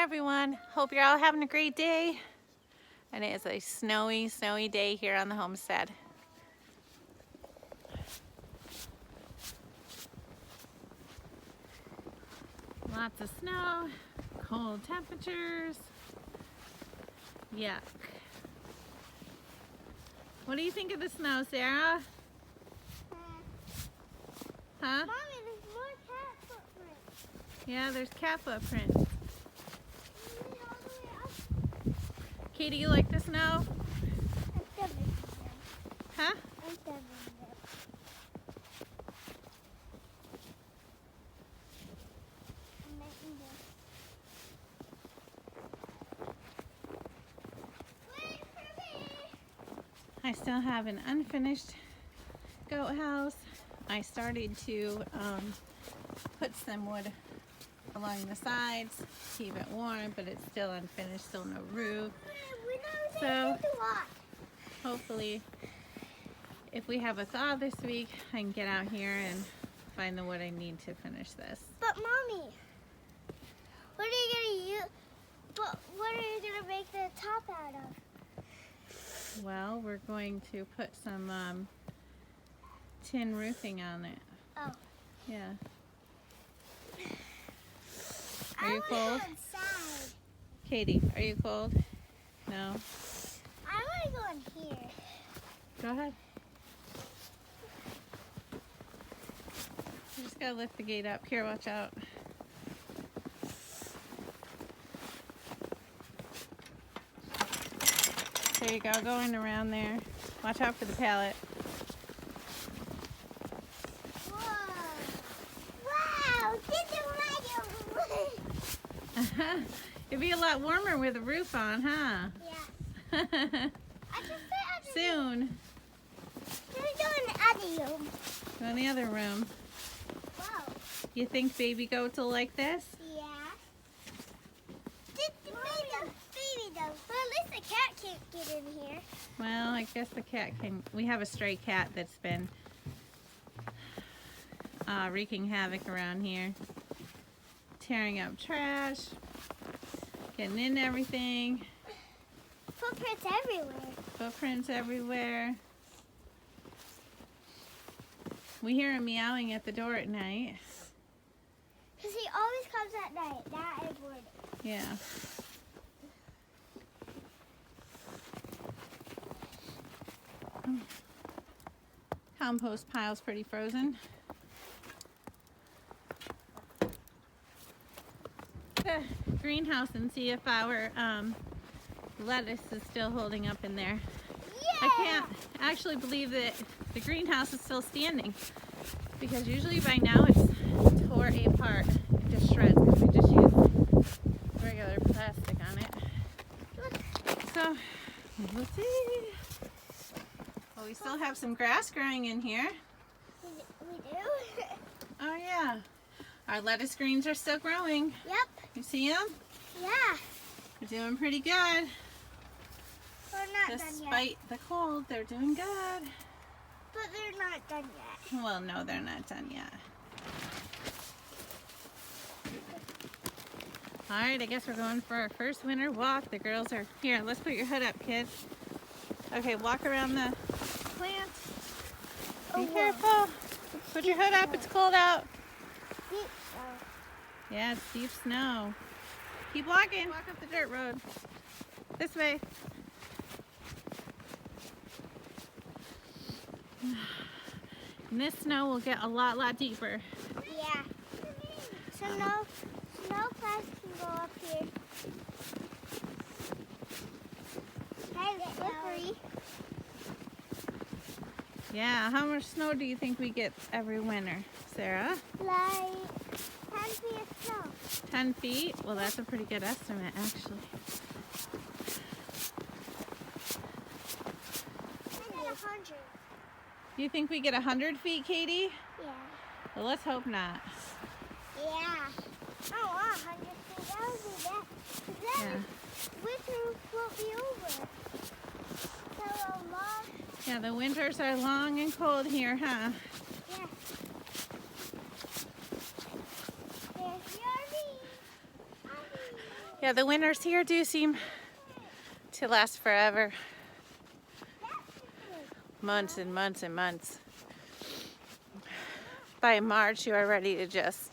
everyone. Hope you're all having a great day. And it is a snowy, snowy day here on the homestead. Lots of snow, cold temperatures. Yuck. What do you think of the snow, Sarah? Huh? Mommy, there's more cat footprints. Yeah, there's cat footprints. All the way up. Katie, you like the snow? I'm seven them. Huh? I'm seven them. I'm making this. Wait for me. I still have an unfinished goat house. I started to put some wood along the sides, keep it warm, but it's still unfinished, still no roof. So hopefully if we have a thaw this week, I can get out here and find the wood I need to finish this. But Mommy, what are you gonna use? What are you gonna make the top out of? Well, we're going to put some tin roofing on it. Oh. Yeah. Are you cold? Inside. Katie, are you cold? No? I want to go in here. Go ahead. You just gotta lift the gate up. Here, watch out. There you go, going around there. Watch out for the pallet. Wow, It'd be a lot warmer with a roof on, huh? Yeah. I just said Soon. Let's go in the other room. Go in the other room. Wow. You think baby goats will like this? Yeah. Baby does. But at least the cat can't get in here. Well, I guess the cat can. We have a stray cat that's been wreaking havoc around here. Tearing up trash. Getting in everything. Footprints everywhere. Footprints everywhere. We hear him meowing at the door at night. Because he always comes at night. That is weird. Yeah. Compost pile's pretty frozen. The greenhouse and see if our lettuce is still holding up in there. Yeah. I can't actually believe that the greenhouse is still standing because usually by now it's tore apart. It just shreds because we just use regular plastic on it. So, we'll see. Well, we still have some grass growing in here. We do? Oh yeah. Our lettuce greens are still growing. Yep. You see them? Yeah. They're doing pretty good. We're not done yet. Despite the cold, they're doing good. But they're not done yet. Well, no, they're not done yet. All right, I guess we're going for our first winter walk. The girls are here. Let's put your hood up, kids. Okay, walk around the plant. Be careful. Put your hood up. It's cold out. Deep snow. Yeah, it's deep snow. Keep walking. Walk up the dirt road. This way. And this snow will get a lot deeper. Yeah. So no plants can go up here. Hey, it's slippery. Yeah, how much snow do you think we get every winter, Sarah? Like 10 feet of snow. 10 feet? Well, that's a pretty good estimate, actually. Maybe 100. Do you think we get 100 feet, Katie? Yeah. Well, let's hope not. Yeah. I don't want 100 feet. That would be bad. 'Cause then winter won't be over. So long. Yeah, the winters are long and cold here, huh? Yeah. There's your Yeah, the winters here do seem to last forever. Months and months and months. By March, you are ready to just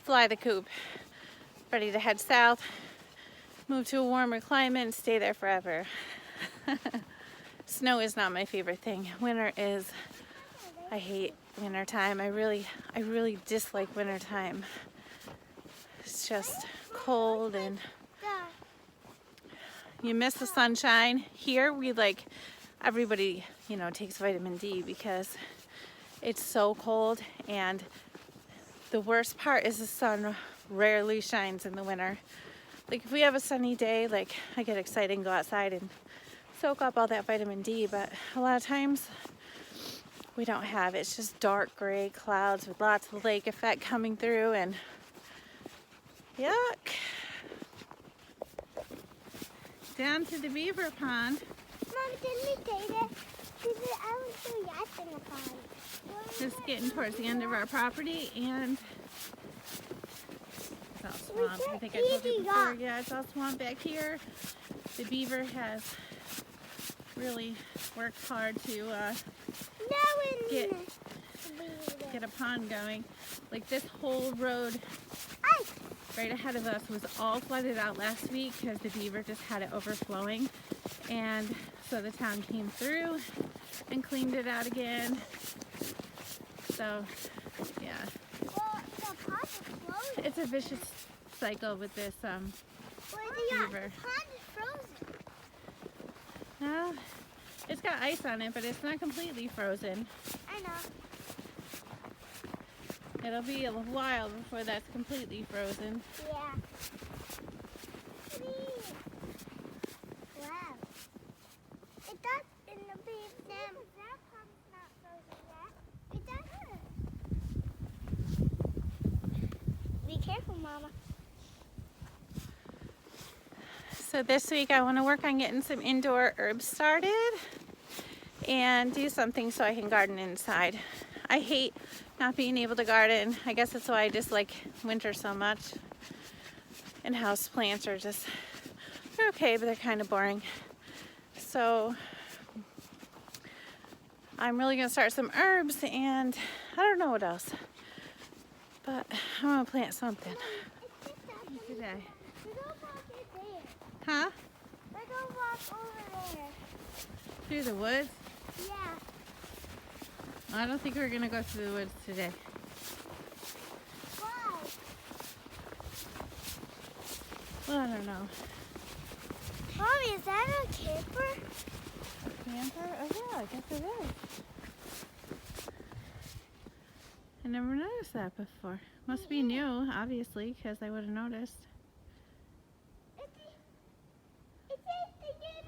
fly the coop. Ready to head south, move to a warmer climate, and stay there forever. Snow is not my favorite thing. Winter is, I hate winter time. I really dislike winter time. It's just cold and you miss the sunshine. Here we everybody, takes vitamin D because it's so cold, and the worst part is the sun rarely shines in the winter. Like if we have a sunny day, I get excited and go outside and soak up all that vitamin D, but a lot of times we don't have it. It's just dark gray clouds with lots of lake effect coming through, and yuck. Down to the beaver pond. Mom, didn't we say that? I was so yacht in the pond. Just getting towards the end of our property, and it's all swamp. I think I told you before. Yeah, it's all swamp back here. The beaver has really worked hard to get a pond going. Like this whole road right ahead of us was all flooded out last week because the beaver just had it overflowing, and so the town came through and cleaned it out again. So yeah, well, the pond is frozen. It's a vicious cycle with this beaver. The pond is frozen. No, it's got ice on it, but it's not completely frozen. I know. It'll be a while before that's completely frozen. Yeah. Wow. It does in the beach. That pond's not frozen yet. It doesn't. Be careful, Mama. So this week I want to work on getting some indoor herbs started and do something so I can garden inside. I hate not being able to garden. I guess that's why I dislike winter so much. And house plants are just, they're okay, but they're kind of boring. So I'm really going to start some herbs, and I don't know what else. But I'm going to plant something today. Huh? We're going to walk over there. Through the woods? Yeah. I don't think we're going to go through the woods today. Why? Well, I don't know. Mommy, is that a camper? Camper? Oh yeah, I guess it is. I never noticed that before. Must be new, obviously, because I would have noticed.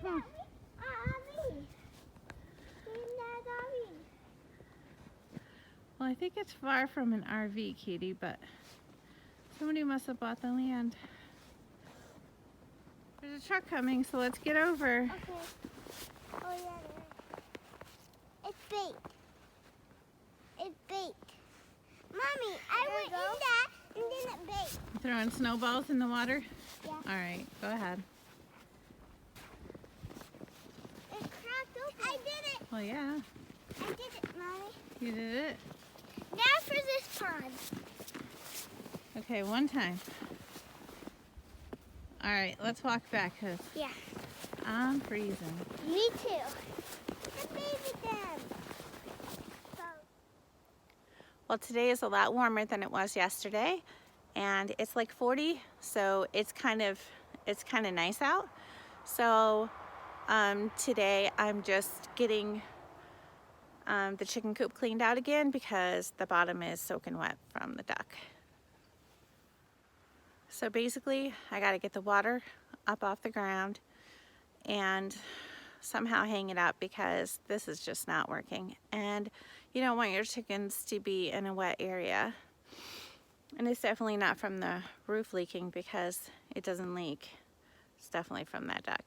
Hmm. Well, I think it's far from an RV, Katie, but somebody must have bought the land. There's a truck coming, so let's get over. Okay. Oh, yeah, there is. It's baked. It's baked. Mommy, I went in that and then it baked. You throwing snowballs in the water? Yeah. All right, go ahead. It cracked open. I did it. Well, yeah. I did it, Mommy. You did it? Now for this pond. Okay, one time. All right, let's walk back because Yeah. I'm freezing. Me too. The baby them. So. Well, today is a lot warmer than it was yesterday, and it's like 40, so it's kind of nice out. So today I'm just getting the chicken coop cleaned out again because the bottom is soaking wet from the duck. So basically, I got to get the water up off the ground and somehow hang it up because this is just not working. And you don't want your chickens to be in a wet area. And it's definitely not from the roof leaking because it doesn't leak. It's definitely from that duck.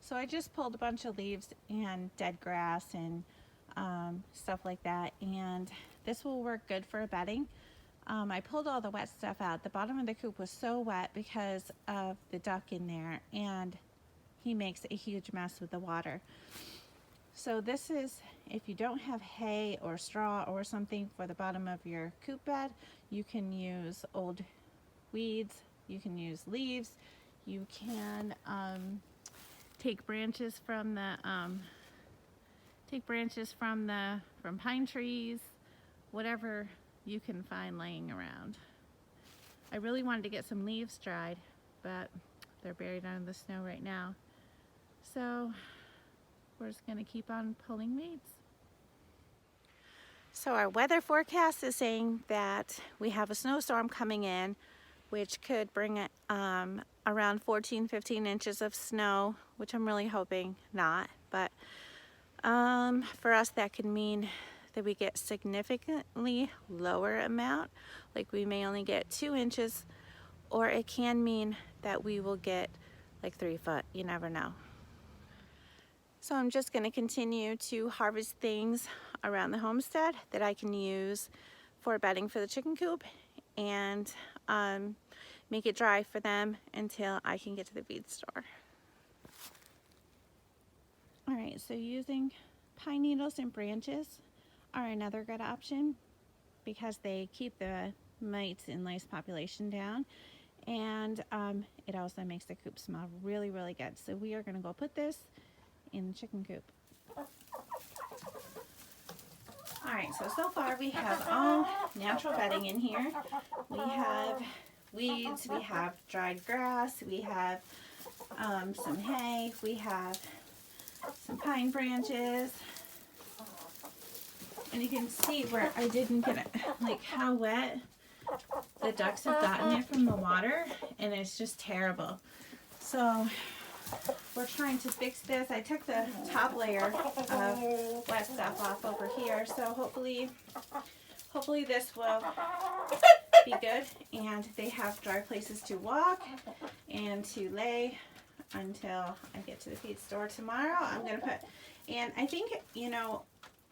So I just pulled a bunch of leaves and dead grass and stuff like that, and this will work good for a bedding. I pulled all the wet stuff out. The bottom of the coop was so wet because of the duck in there, and he makes a huge mess with the water. So this is, if you don't have hay or straw or something for the bottom of your coop bed, you can use old weeds, you can use leaves, you can take branches from pine trees, whatever you can find laying around. I really wanted to get some leaves dried, but they're buried under the snow right now. So we're just going to keep on pulling weeds. So our weather forecast is saying that we have a snowstorm coming in, which could bring around 14-15 inches of snow, which I'm really hoping not. But for us, that could mean that we get significantly lower amount, like we may only get 2 inches, or it can mean that we will get like 3 foot. You never know. So I'm just going to continue to harvest things around the homestead that I can use for bedding for the chicken coop, and make it dry for them until I can get to the feed store. Alright, so using pine needles and branches are another good option because they keep the mites and lice population down, and it also makes the coop smell really, really good. So we are going to go put this in the chicken coop. Alright, so far we have all natural bedding in here. We have weeds, we have dried grass, we have some hay, we have some pine branches, and you can see where I didn't get it, like how wet the ducks have gotten it from the water, and it's just terrible. So we're trying to fix this. I took the top layer of wet stuff off over here, so hopefully this will be good, and they have dry places to walk and to lay until I get to the feed store tomorrow. I'm gonna put, and I think, you know,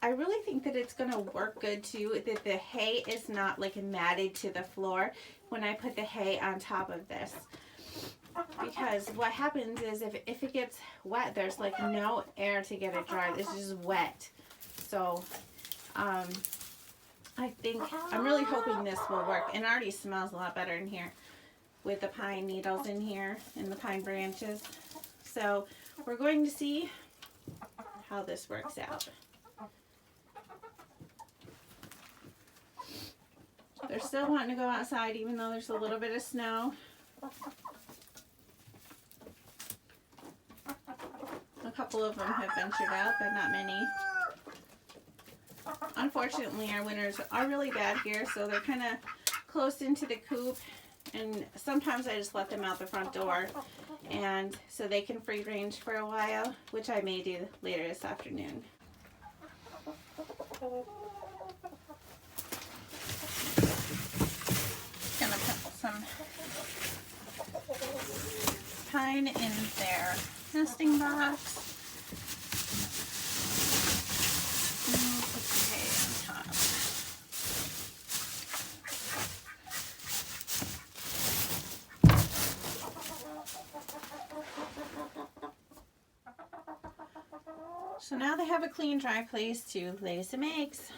I really think that it's gonna work good too, that the hay is not like matted to the floor when I put the hay on top of this. Because what happens is if it gets wet, there's like no air to get it dry. It's just wet. So I think, I'm really hoping this will work. And it already smells a lot better in here with the pine needles in here and the pine branches. So we're going to see how this works out. They're still wanting to go outside even though there's a little bit of snow. A couple of them have ventured out, but not many. Unfortunately, our winters are really bad here, so they're kind of close into the coop, and sometimes I just let them out the front door, and so they can free range for a while, which I may do later this afternoon. Gonna put some pine in their nesting box. And we'll put the hay on top. So now they have a clean, dry place to lay some eggs.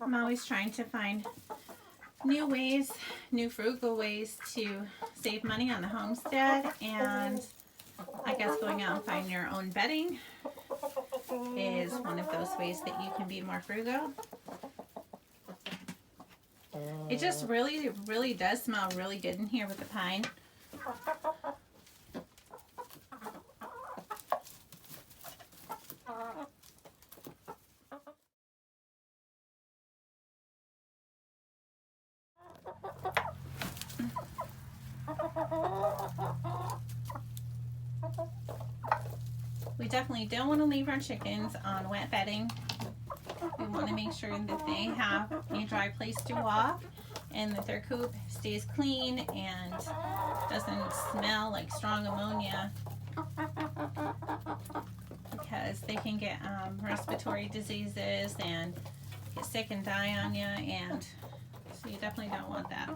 I'm always trying to find new ways, new frugal ways to save money on the homestead, and I guess going out and finding your own bedding is one of those ways that you can be more frugal. It just really, really does smell really good in here with the pine. We definitely don't want to leave our chickens on wet bedding. We want to make sure that they have a dry place to walk and that their coop stays clean and doesn't smell like strong ammonia. because they can get respiratory diseases and get sick and die on you, and so you definitely don't want that.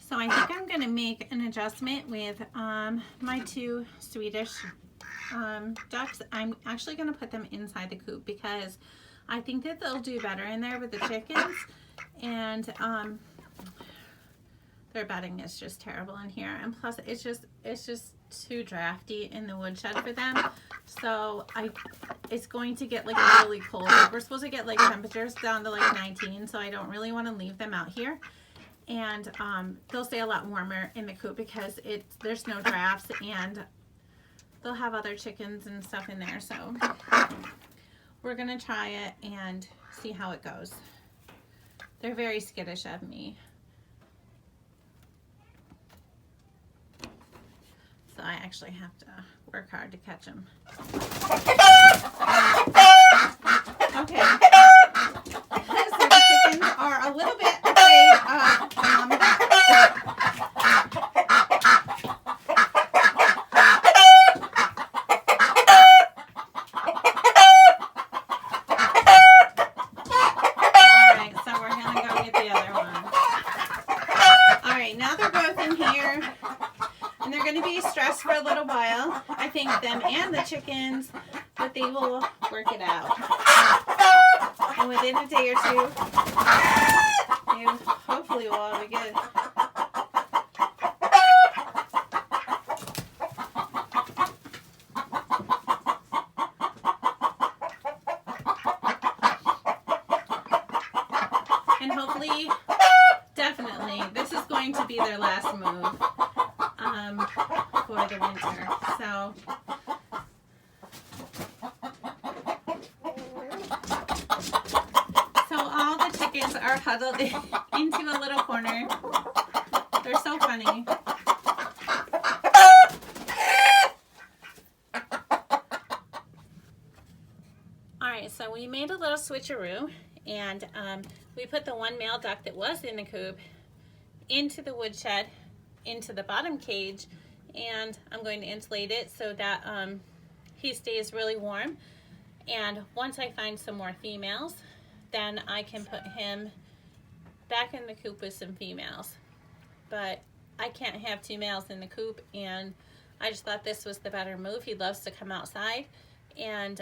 So I think I'm going to make an adjustment with my 2 Swedish ducks. I'm actually going to put them inside the coop because I think that they'll do better in there with the chickens, and their bedding is just terrible in here, and plus it's just too drafty in the woodshed for them. So it's going to get like really cold. We're supposed to get like temperatures down to like 19, so I don't really want to leave them out here. And they'll stay a lot warmer in the coop because there's no drafts, and they'll have other chickens and stuff in there. So we're gonna try it and see how it goes. They're very skittish of me. So I actually have to work hard to catch them. Okay. So the chickens are a little bit afraid of Mama Duck. Alright, so we're gonna go get the other one. Alright, now they're both in here. And they're going to be stressed for a little while. I think them and the chickens, but they will work it out. And within a day or two, they hopefully will all be good. And hopefully, definitely, this is going to be their last move. For the winter. So all the chickens are huddled into a little corner. They're so funny. Alright, so we made a little switcheroo, and we put the one male duck that was in the coop into the woodshed, into the bottom cage, and I'm going to insulate it so that he stays really warm. And once I find some more females, then I can put him back in the coop with some females. But I can't have 2 males in the coop, and I just thought this was the better move. He loves to come outside, and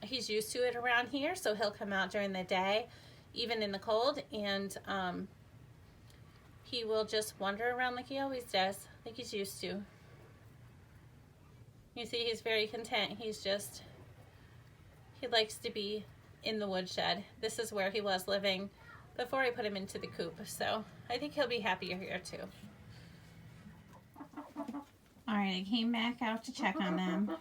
he's used to it around here, so he'll come out during the day, even in the cold, and he will just wander around like he always does, like he's used to. You see, he's very content. He likes to be in the woodshed. This is where he was living before I put him into the coop, so I think he'll be happier here too. Alright, I came back out to check on them,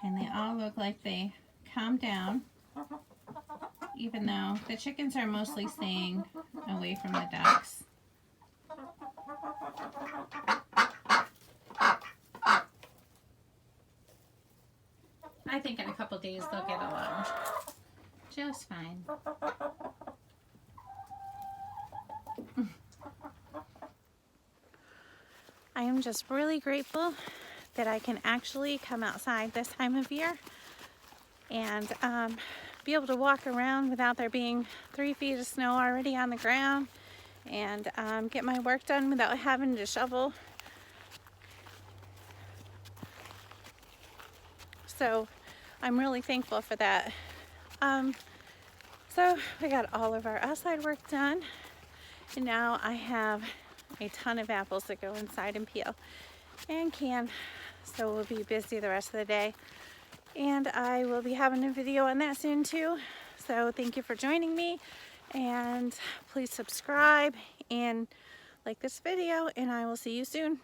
and they all look like they calmed down, even though the chickens are mostly staying away from the ducks. I think in a couple days they'll get along just fine. I am just really grateful that I can actually come outside this time of year and be able to walk around without there being 3 feet of snow already on the ground, and get my work done without having to shovel. So I'm really thankful for that. So we got all of our outside work done, and now I have a ton of apples that go inside and peel and can, so we'll be busy the rest of the day, and I will be having a video on that soon too. So thank you for joining me, and please subscribe and like this video, and I will see you soon.